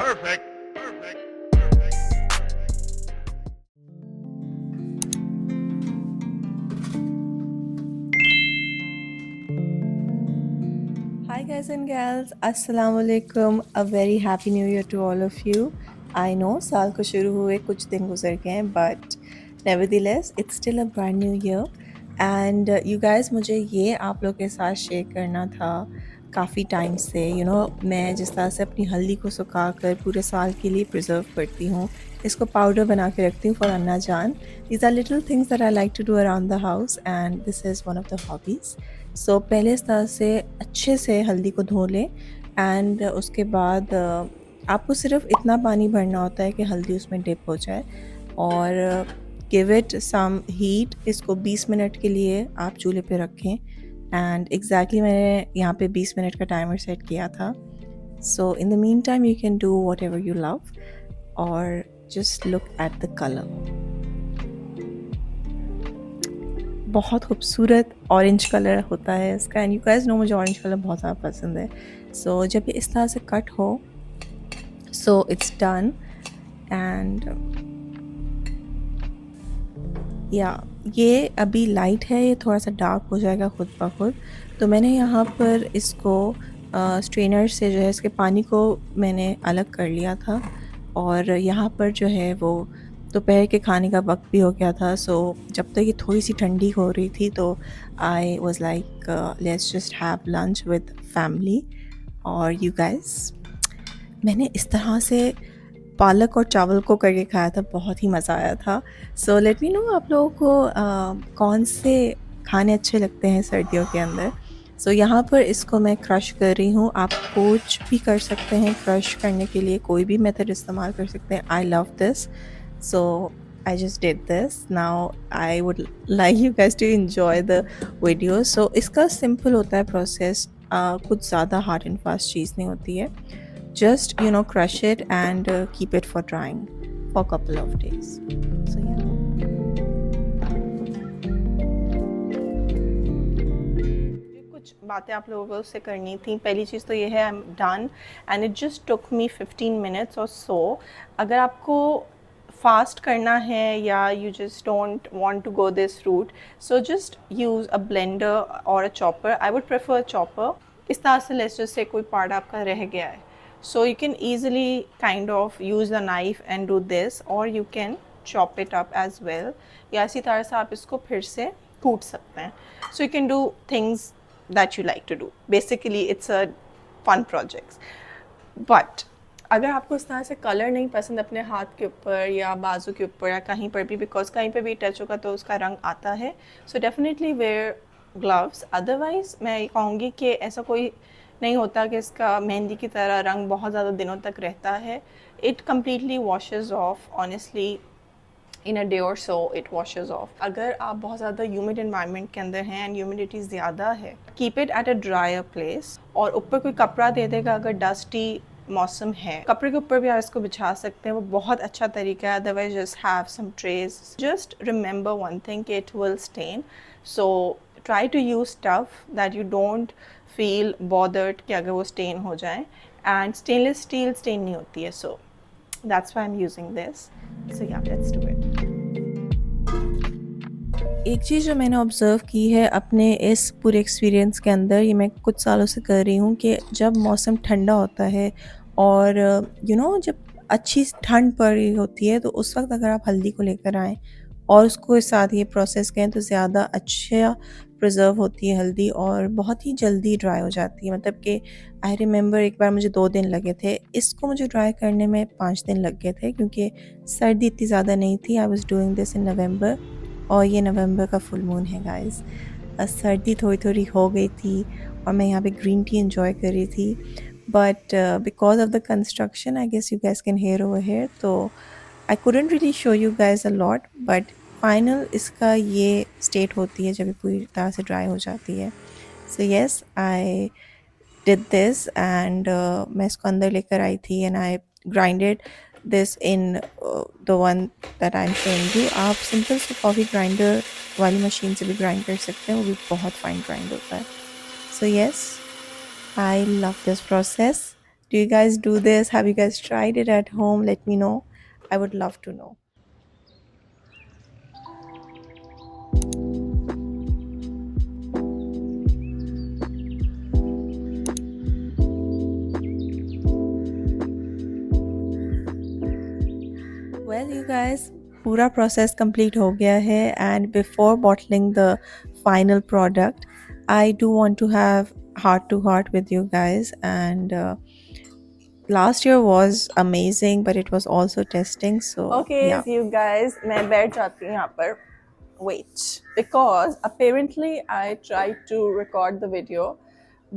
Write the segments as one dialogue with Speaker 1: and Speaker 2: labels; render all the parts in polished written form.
Speaker 1: Perfect. Perfect. Perfect.
Speaker 2: Hi guys and gals, Assalamu alaikum. A very happy new year to all of you. I know साल को शुरू हुए कुछ दिन गुजर गए हैं but nevertheless it's still a brand new year and you guys मुझे ये आप लोग के साथ शेयर करना था काफ़ी टाइम से मैं जिस तरह से अपनी हल्दी को सुखा कर पूरे साल के लिए प्रिजर्व करती हूँ इसको पाउडर बना के रखती हूँ फॉर अन्ना जान. These are little things that I like to do around the house and this is one of the hobbies. सो पहले इस तरह से अच्छे से हल्दी को धो लें एंड उसके बाद आपको सिर्फ इतना पानी भरना होता है कि हल्दी उसमें डिप हो जाए और गिव इट सम हीट. इसको 20 मिनट के लिए आप चूल्हे पे रखें एंड एग्जैक्टली मैंने यहाँ पे 20 मिनट का टाइमर सेट किया था. So in the meantime you can do whatever you love और just look at the colour. बहुत खूबसूरत ऑरेंज कलर होता है इसका एंड यू गाइस नो मुझे ऑरेंज कलर बहुत ज़्यादा पसंद है. सो जब ये इस तरह से कट हो सो इट्स डन एंड या ये अभी लाइट है, ये थोड़ा सा डार्क हो जाएगा खुद ब खुद. तो मैंने यहाँ पर इसको स्ट्रेनर से जो है इसके पानी को मैंने अलग कर लिया था और यहाँ पर जो है वो दोपहर के खाने का वक्त भी हो गया था. सो जब तक ये थोड़ी सी ठंडी हो रही थी तो I was like let's just have lunch with family. और यू गाइस मैंने इस तरह से पालक और चावल को करके खाया था, बहुत ही मज़ा आया था. सो लेट मी नो आप लोगों को कौन से खाने अच्छे लगते हैं सर्दियों के अंदर. सो यहाँ पर इसको मैं क्रश कर रही हूँ. आप कुछ भी कर सकते हैं क्रश करने के लिए, कोई भी मेथड इस्तेमाल कर सकते हैं. I love this. So I just did this. Now I would like you guys to enjoy the video. So इसका simple होता है process. कुछ ज़्यादा hard and fast चीज़ नहीं होती है. Just crush it and keep it for drying for a couple of days. So yeah. कुछ बातें आप लोगों को उससे करनी थी. पहली चीज़ तो ये है I am done and it just took me 15 minutes और सो. अगर आपको फास्ट करना है या you just don't want to go this route so just use a blender और a chopper. I would prefer chopper. इस तरह से लेट्स जस्ट से कोई पार्ट आपका रह गया है so you can easily kind of use the knife and do this और you can chop it up as well. या इसी तरह से आप इसको फिर से कूट सकते हैं. So you can do things that you like to do. Basically it's a fun projects. But अगर आपको इस तरह से कलर नहीं पसंद अपने हाथ के ऊपर या बाजू के ऊपर या कहीं पर भी, बिकॉज कहीं पे भी टच होगा तो उसका रंग आता है, so definitely wear gloves. Otherwise मैं कहूँगी कि ऐसा कोई नहीं होता कि इसका मेहंदी की तरह रंग बहुत ज़्यादा दिनों तक रहता है. It completely washes of honestly in a day और सो इट वॉशेज़ ऑफ. अगर आप बहुत ज़्यादा ह्यूमिड इन्वायरमेंट के अंदर हैं एंड ह्यूमिडिटी ज़्यादा है, keep it at a dryer place. और ऊपर कोई कपड़ा दे देगा अगर डस्टी मौसम है, कपड़े के ऊपर भी आप इसको बिछा सकते हैं, वो बहुत अच्छा तरीका है. Otherwise just have some trays. Just remember one thing कि it will stain. So try to use stuff that you don't feel bothered कि अगर वो स्टेन हो जाए. एंड स्टेनलेस स्टील स्टेन नहीं होती है. So that's why I am using this. So yeah let's do it. एक चीज़ जो मैंने ऑब्ज़र्व की है अपने इस पूरे एक्सपीरियंस के अंदर, ये मैं कुछ सालों से कर रही हूँ कि जब मौसम ठंडा होता है और जब अच्छी ठंड पड़ रही होती है तो उस वक्त अगर आप हल्दी को लेकर आएँ और उसको इस साथ ये प्रोसेस करें तो ज़्यादा अच्छा प्रिजर्व होती है हल्दी और बहुत ही जल्दी ड्राई हो जाती है. मतलब कि आई रिमेंबर एक बार मुझे 2 दिन लगे थे, इसको मुझे ड्राई करने में 5 दिन लग गए थे क्योंकि सर्दी इतनी ज़्यादा नहीं थी. I was doing this in November और ये नवंबर का फुल मून है गाइस. सर्दी थोड़ी थोड़ी हो गई थी और मैं यहाँ पे ग्रीन टी एंजॉय कर रही थी. But because of the construction I guess you guys can hear over here, तो I couldn't really show you guys a lot. But final इसका ये स्टेट होती है जब ये पूरी तरह से ड्राई हो जाती है. So yes I did this and मैं इसको अंदर लेकर आई थी and I grinded this in the one that I am showing you. आप सिंपल से कॉफ़ी ग्राइंडर वाली मशीन से भी ग्राइंड कर सकते हैं, वो भी बहुत फाइन ग्राइंड होता है. So yes, I love this process. Do you guys do this? Have you guys tried it at home? Let me know. I would love to know. Well, you guys, पूरा process complete हो गया है, and before bottling the final product, I do want to have heart to heart with you guys. And last year was amazing, but it was also testing. So
Speaker 3: Okay,
Speaker 2: yeah.
Speaker 3: you guys, मैं बैठ जाती हूँ यहाँ पर. Wait, because apparently I tried to record the video,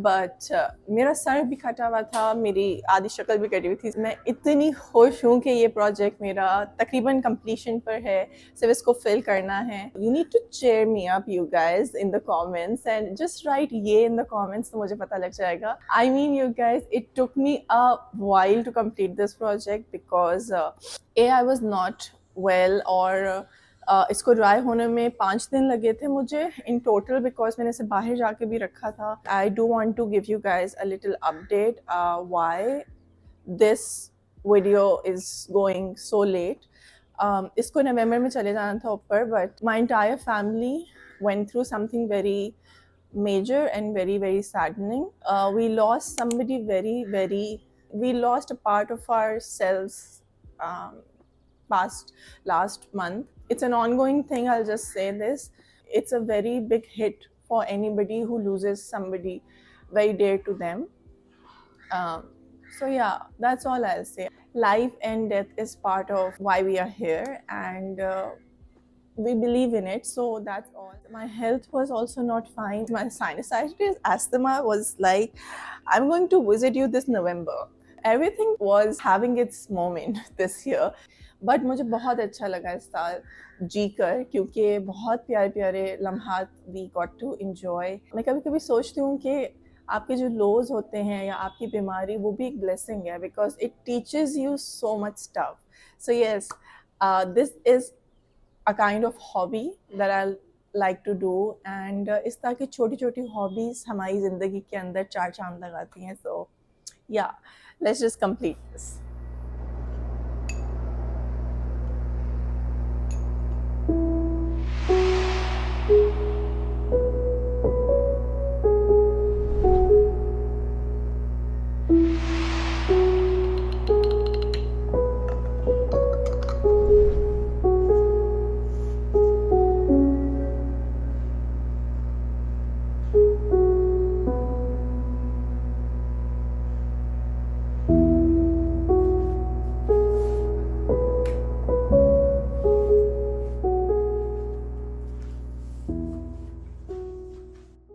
Speaker 3: but मेरा sir भी कटा हुआ था, मेरी आधी शक्ल भी कटी हुई थी. मैं इतनी खुश हूँ कि ये प्रोजेक्ट मेरा तकरीबन completion पर है. सिर्फ इसको fill करना है. You need to cheer me up, you guys, in the comments and just write ये in the comments तो मुझे पता लग जाएगा. I mean, you guys, it took me a while to complete this project because I was not well और इसको dry होने में 5 दिन लगे थे मुझे इन टोटल बिकॉज मैंने इसे बाहर जाके भी रखा था. I do want to give you guys a little update why this video is going so late. इसको नवंबर में चले जाना था ऊपर, but my entire family went through something very major and very very saddening. We lost somebody we lost a part of ourselves last month. It's an ongoing thing, I'll just say this. It's a very big hit for anybody who loses somebody very dear to them. So yeah, that's all I'll say. Life and death is part of why we are here, and we believe in it, so that's all. My health was also not fine. My sinusitis, asthma was like, I'm going to visit you this November. Everything was having its moment this year. But मुझे बहुत अच्छा लगा इस साल जी कर, क्योंकि बहुत प्यारे प्यारे लम्हात वी गॉट टू इन्जॉय. मैं कभी कभी सोचती हूँ कि आपके जो लोज होते हैं या आपकी बीमारी वो भी एक ब्लेसिंग है, because it teaches you so much stuff. So yes, this is a kind of hobby that I like to do, and इस तरह की छोटी छोटी हॉबीज़ हमारी ज़िंदगी के अंदर 4 चांद लगाती हैं. सो yeah, let's just complete this.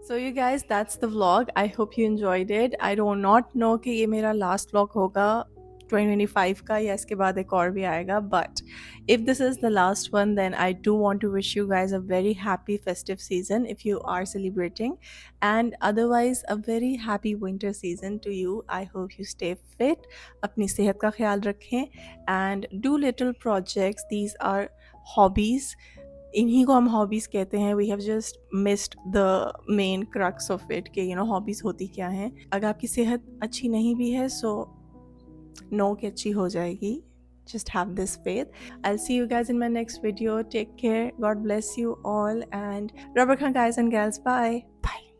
Speaker 3: So you guys, that's the vlog. I hope you enjoyed it. I do not know कि ये मेरा last vlog होगा 2025 का या इसके बाद एक और भी आएगा. But if this is the last one, then I do want to wish you guys a very happy festive season if you are celebrating, and otherwise a very happy winter season to you. I hope you stay fit, अपनी सेहत का ख्याल रखें, and do little projects. These are hobbies. इन्हीं को हम hobbies कहते हैं. We have just missed the main crux of it कि हॉबीज़ होती क्या हैं. अगर आपकी सेहत अच्छी नहीं भी है सो नो कि अच्छी हो जाएगी. Just have this faith. I'll see you guys in my next video. Take care. God bless you all. And Rubber Khan guys and gals. Bye. Bye.